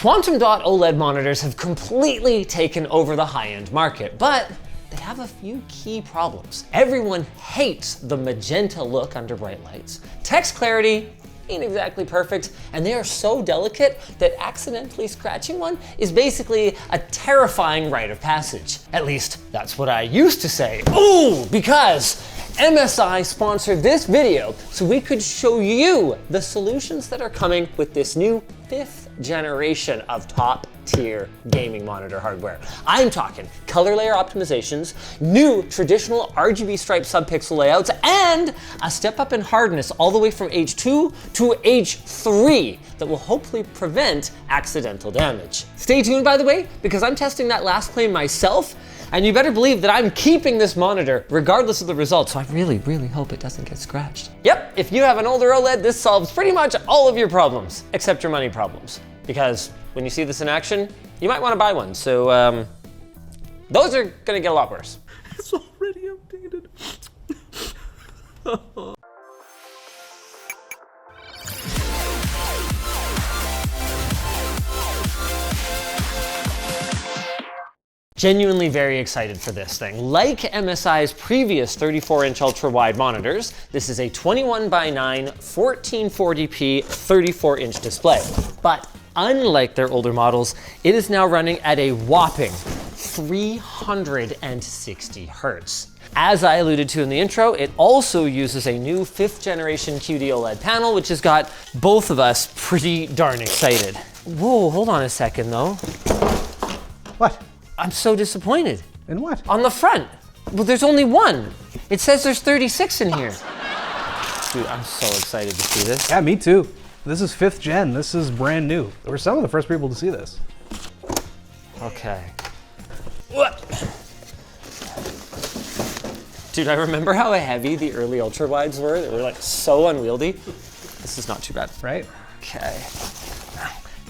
Quantum dot OLED monitors have completely taken over the high-end market, but they have a few key problems. Everyone hates the magenta look under bright lights. Text clarity ain't exactly perfect, and they are so delicate that accidentally scratching one is basically a terrifying rite of passage. At least, that's what I used to say. Ooh, because MSI sponsored this video so we could show you the solutions that are coming with this new 5th generation of top tier gaming monitor hardware. I'm talking color layer optimizations, new traditional RGB Stripe subpixel layouts, and a step up in hardness all the way from H2 to H3 that will hopefully prevent accidental damage. Stay tuned, by the way, because I'm testing that last claim myself, and you better believe that I'm keeping this monitor regardless of the results, so I really, really hope it doesn't get scratched. Yep, if you have an older OLED, this solves pretty much all of your problems, except your money problems. Because when you see this in action, you might want to buy one. So those are gonna get a lot worse. It's already updated. Genuinely very excited for this thing. Like MSI's previous 34-inch ultra-wide monitors, this is a 21:9 1440p 34-inch display. But unlike their older models, it is now running at a whopping 360 hertz. As I alluded to in the intro, it also uses a new 5th generation QD-OLED panel, which has got both of us pretty darn excited. Whoa, hold on a second though. What? I'm so disappointed. In what? On the front. Well, there's only one. It says there's 36 in here. Dude, I'm so excited to see this. Yeah, me too. This is 5th gen. This is brand new. We're some of the first people to see this. Okay. What? Dude, I remember how heavy the early ultra wides were. They were like so unwieldy. This is not too bad. Right? Okay.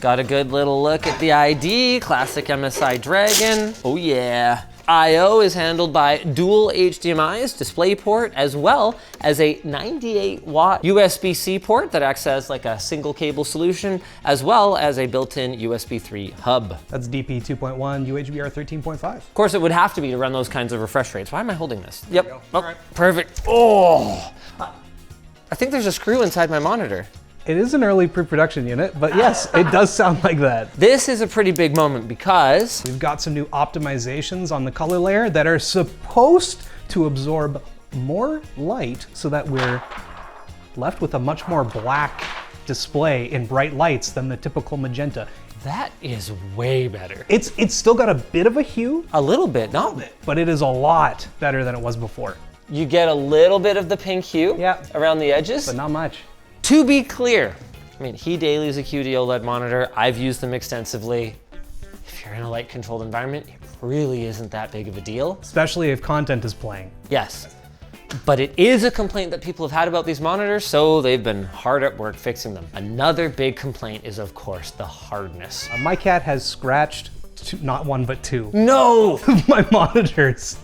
Got a good little look at the ID, classic MSI Dragon. Oh yeah. I/O is handled by dual HDMI's DisplayPort, as well as a 98-watt USB-C port that acts as like a single cable solution, as well as a built-in USB 3 hub. That's DP 2.1, UHBR 13.5. Of course, it would have to be to run those kinds of refresh rates. Why am I holding this? Yep. Oh, All right. Perfect. Oh, I think there's a screw inside my monitor. It is an early pre-production unit, but yes, it does sound like that. This is a pretty big moment because We've got some new optimizations on the color layer that are supposed to absorb more light so that we're left with a much more black display in bright lights than the typical magenta. that is way better. It's still got a bit of a hue, A little bit, not but it is a lot better than it was before. You get a little bit of the pink hue around the edges. But not much. To be clear, I mean, he dailies a QD-OLED monitor. I've used them extensively. If you're in a light-controlled environment, it really isn't that big of a deal. Especially if content is playing. Yes, but it is a complaint that people have had about these monitors, so they've been hard at work fixing them. Another big complaint is, of course, the hardness. My cat has scratched not one, but two. No! My monitors.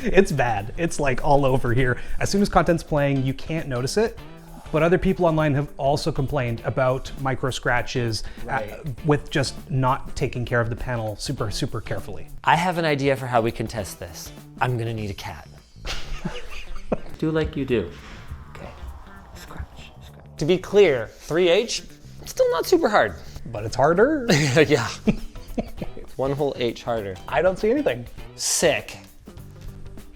It's bad. It's like all over here. As soon as content's playing, you can't notice it. But other people online have also complained about micro scratches with just not taking care of the panel super, super carefully. I have an idea for how we can test this. I'm gonna need a cat. Do like you do. Okay, scratch. To be clear, 3H, still not super hard. But it's harder. Yeah, it's one whole H harder. I don't see anything. Sick.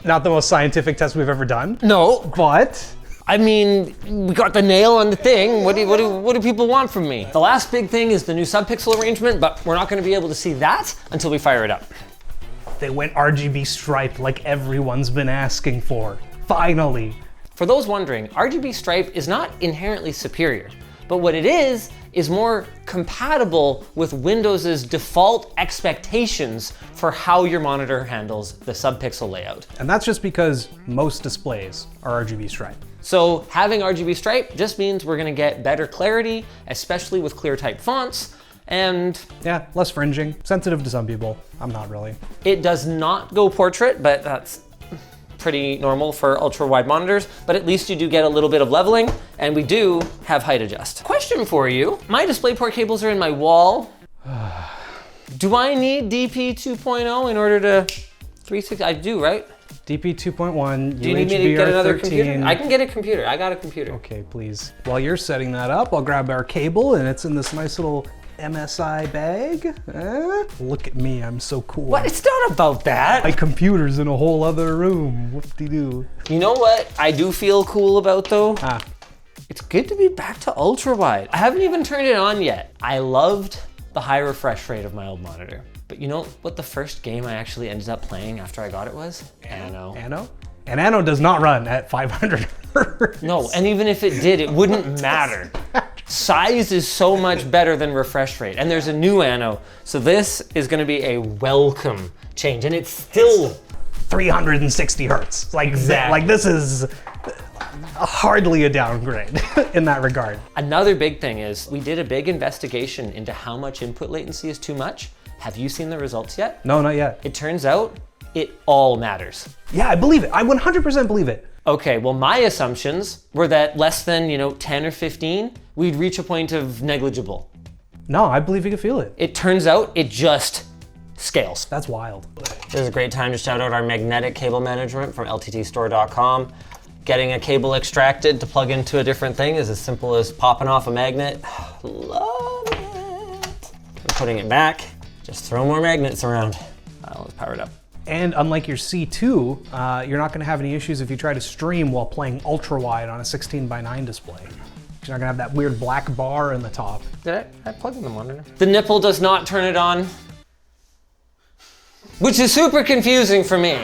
Not the most scientific test we've ever done. No, But I mean, we got the nail on the thing. What do people want from me? The last big thing is the new subpixel arrangement, but we're not gonna be able to see that until we fire it up. they went RGB Stripe like everyone's been asking for. Finally. For those wondering, RGB Stripe is not inherently superior, but what it is more compatible with Windows's default expectations for how your monitor handles the subpixel layout. And that's just because most displays are RGB Stripe. So having RGB Stripe just means we're gonna get better clarity, especially with clear type fonts, and yeah, less fringing. Sensitive to some people. I'm not really. it does not go portrait, but that's pretty normal for ultra wide monitors, but at least you do get a little bit of leveling, and we do have height adjust. Question for you, my DisplayPort cables are in my wall. Do I need DP 2.0 in order to 360? I do, right? DP 2.1, Do you need me to get another computer? I can get a computer. I got a computer. Okay, please. While you're setting that up, I'll grab our cable, and it's in this nice little MSI bag. Look at me, I'm so cool. What? It's not about that. My computer's in a whole other room. Whoop-de-doo. You know what I do feel cool about though? Ah. It's good to be back to ultra wide. I haven't even turned it on yet. I loved the high refresh rate of my old monitor. But you know what the first game I actually ended up playing after I got it was? Anno. Anno? And Anno does not run at 500 hertz. No, and even if it did, it wouldn't matter. Size is so much better than refresh rate. And there's a new Anno, so this is gonna be a welcome change. And it's still 360 hertz. Like, Exactly. like this is hardly a downgrade in that regard. Another big thing is we did a big investigation into how much input latency is too much. Have you seen the results yet? No, not yet. It turns out it all matters. Yeah, I believe it. I 100% believe it. Okay, well my assumptions were that less than, 10 or 15, we'd reach a point of negligible. No, I believe you can feel it. It turns out it just scales. That's wild. This is a great time to shout out our magnetic cable management from lttstore.com. Getting a cable extracted to plug into a different thing is as simple as popping off a magnet. Love it. And putting it back, just throw more magnets around. Let's power it up. And unlike your C2, you're not gonna have any issues if you try to stream while playing ultra wide on a 16:9 display. You're not gonna have that weird black bar in the top. Did I plug in the monitor? The nipple does not turn it on, which is super confusing for me.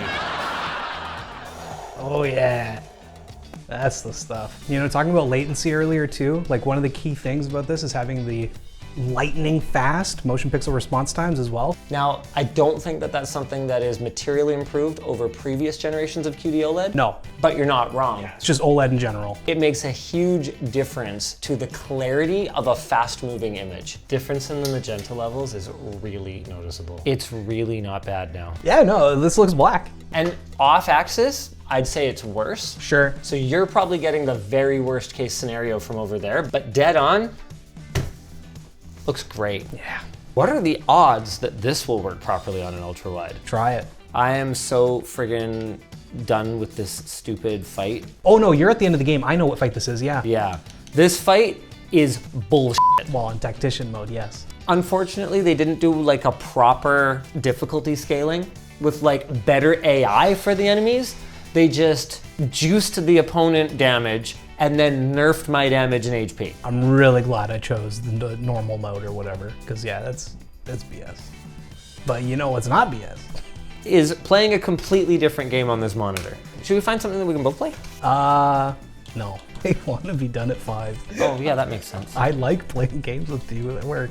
Oh yeah, that's the stuff. You know, talking about latency earlier too, like one of the key things about this is having the lightning fast motion pixel response times as well. Now, I don't think that that's something that is materially improved over previous generations of QD-OLED. No, But you're not wrong. it's just OLED in general. It makes a huge difference to the clarity of a fast-moving image. Difference in the magenta levels is really noticeable. It's really not bad now. Yeah, no, this looks black. And off-axis, I'd say it's worse. Sure. So you're probably getting the very worst case scenario from over there, but dead on, looks great. Yeah. What are the odds that this will work properly on an ultra wide? Try it. I am so friggin' done with this stupid fight. Oh no, you're at the end of the game. I know what fight this is, yeah. Yeah, this fight is bullshit. Well, in tactician mode, yes. Unfortunately, they didn't do like a proper difficulty scaling with like better AI for the enemies. They just juiced the opponent damage and then nerfed my damage and HP. I'm really glad I chose the normal mode or whatever, because yeah, that's BS. But you know what's not BS? Is playing a completely different game on this monitor. Should we find something that we can both play? No. I want to be done at 5. Oh yeah, that makes sense. I like playing games with you at work,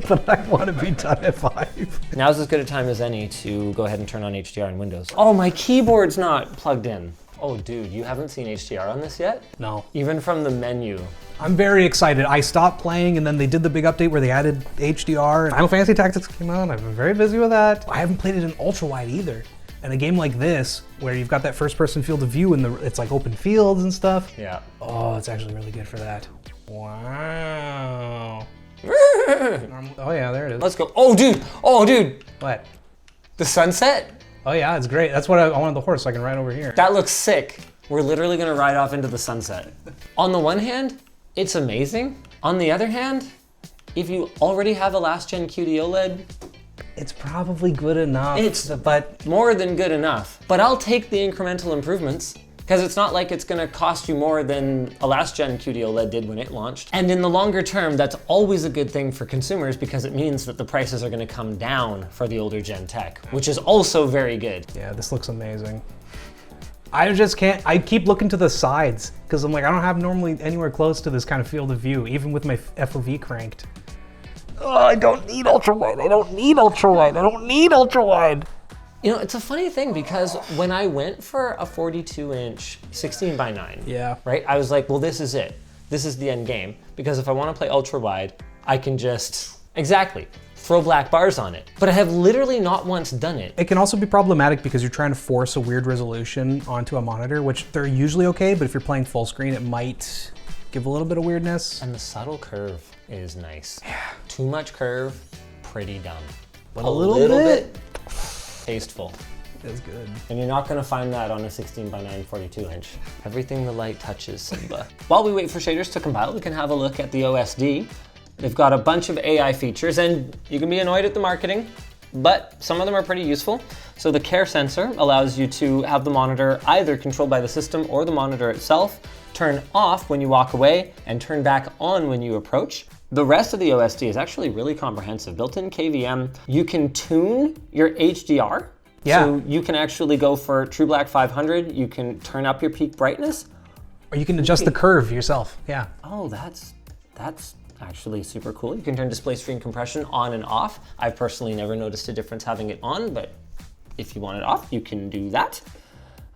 but I want to be done at 5. Now's as good a time as any to go ahead and turn on HDR in Windows. Oh, my keyboard's not plugged in. Oh dude, you haven't seen HDR on this yet? No. Even from the menu. I'm very excited. I stopped playing and then they did the big update where they added HDR. Final Fantasy Tactics came out. I've been very busy with that. I haven't played it in ultra wide either. And a game like this, where you've got that first person field of view and it's like open fields and stuff. Yeah. Oh, it's actually really good for that. Wow. Oh yeah, there it is. Let's go. Oh dude, What? the sunset? Oh yeah, it's great. That's what I wanted the horse so I can ride over here. That looks sick. We're literally gonna ride off into the sunset. On the one hand, it's amazing. On the other hand, if you already have a last gen QD-OLED, It's probably good enough. but more than good enough. But I'll take the incremental improvements because it's not like it's gonna cost you more than a last gen QD-OLED did when it launched. And in the longer term, that's always a good thing for consumers because it means that the prices are gonna come down for the older gen tech, which is also very good. Yeah, this looks amazing. I just can't, I keep looking to the sides because I'm like, I don't have normally anywhere close to this kind of field of view, even with my FOV cranked. Oh, I don't need ultra wide. I don't need ultra wide. I don't need ultra wide. You know, it's a funny thing because when I went for a 42-inch 16:9, Yeah. right? I was like, well, this is it. This is the end game. Because if I want to play ultra wide, I can just, exactly, throw black bars on it. But I have literally not once done it. It can also be problematic because you're trying to force a weird resolution onto a monitor, which they're usually okay, but if you're playing full screen, it might give a little bit of weirdness. And the subtle curve is nice. Yeah. Too much curve, pretty dumb. but a little bit tasteful. That's good. And you're not gonna find that on a 16:9 42-inch. Everything the light touches, Simba. While we wait for shaders to compile, we can have a look at the OSD. They've got a bunch of AI features, and you can be annoyed at the marketing, but some of them are pretty useful. So the care sensor allows you to have the monitor either controlled by the system or the monitor itself, turn off when you walk away, and turn back on when you approach. The rest of the OSD is actually really comprehensive. Built-in KVM, you can tune your HDR. Yeah. So you can actually go for True Black 500, you can turn up your peak brightness. Or you can adjust the curve yourself, yeah. Oh, that's actually super cool. You can turn display screen compression on and off. I've personally never noticed a difference having it on, but if you want it off, you can do that.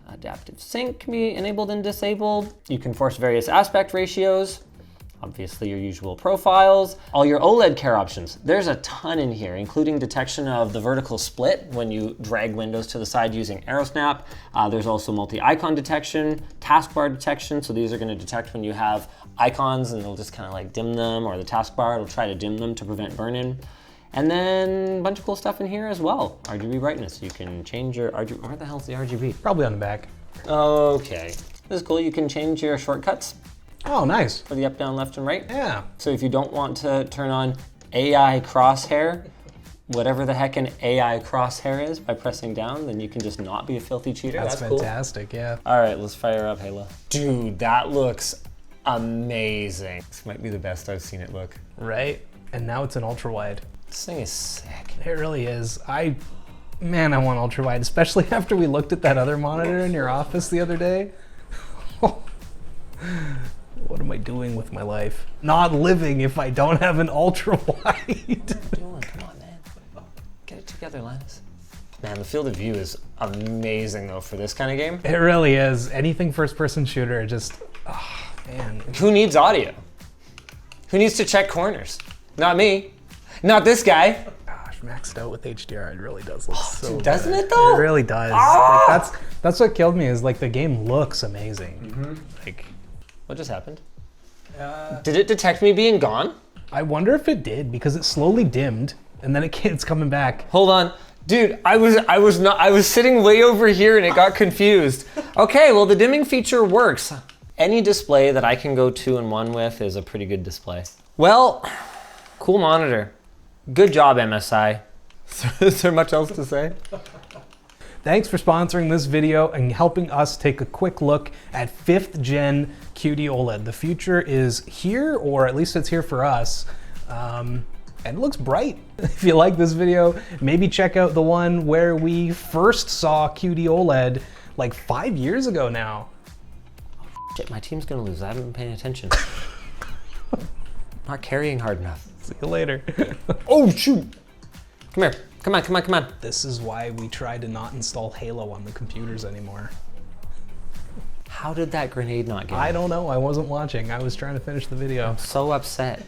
Adaptive sync can be enabled and disabled. You can force various aspect ratios. Obviously your usual profiles, all your OLED care options. There's a ton in here, including detection of the vertical split when you drag windows to the side using arrow snap. There's also multi-icon detection, taskbar detection. So these are gonna detect when you have icons and it'll just kind of like dim them, or the taskbar, it'll try to dim them to prevent burn-in. And then a bunch of cool stuff in here as well. RGB brightness, you can change your RGB, where the hell's the RGB? Probably on the back. Okay, this is cool. You can change your shortcuts. Oh, nice. For the up, down, left, and right. Yeah. So if you don't want to turn on AI crosshair, whatever the heck an AI crosshair is, by pressing down, then you can just not be a filthy cheater. That's fantastic, cool. Yeah. All right, let's fire up Halo. Dude, that looks amazing. This might be the best I've seen it look. Right? And now it's an ultra wide. This thing is sick. It really is. Man, I want ultra wide, especially after we looked at that other monitor in your office the other day. What am I doing with my life? Not living if I don't have an ultra wide. Come on, man. Get it together, Linus. Man, the field of view is amazing though for this kind of game. It really is. Anything first-person shooter, just, oh, man. Who needs audio? Who needs to check corners? Not me. Not this guy. Gosh, maxed out with HDR, it really does look so dude, doesn't good. it though? It really does. Like, that's what killed me, is like the game looks amazing. Like, what just happened? Did it detect me being gone? I wonder if it did, because it slowly dimmed and then it's coming back. Hold on. Dude, I was sitting way over here and it got confused. Okay, well the dimming feature works. Any display that I can go 2-in-1 with is a pretty good display. Well, cool monitor. Good job, MSI. Is there much else to say? Thanks for sponsoring this video and helping us take a quick look at 5th gen QD-OLED. The future is here, or at least it's here for us. And it looks bright. If you like this video, maybe check out the one where we first saw QD-OLED like 5 years ago now. Shit, my team's gonna lose. I haven't been paying attention. Not carrying hard enough. See you later. Oh, shoot. Come here. Come on, come on, come on. This is why we try to not install Halo on the computers anymore. How did that grenade not get I don't know. I wasn't watching. I was trying to finish the video. I'm so upset.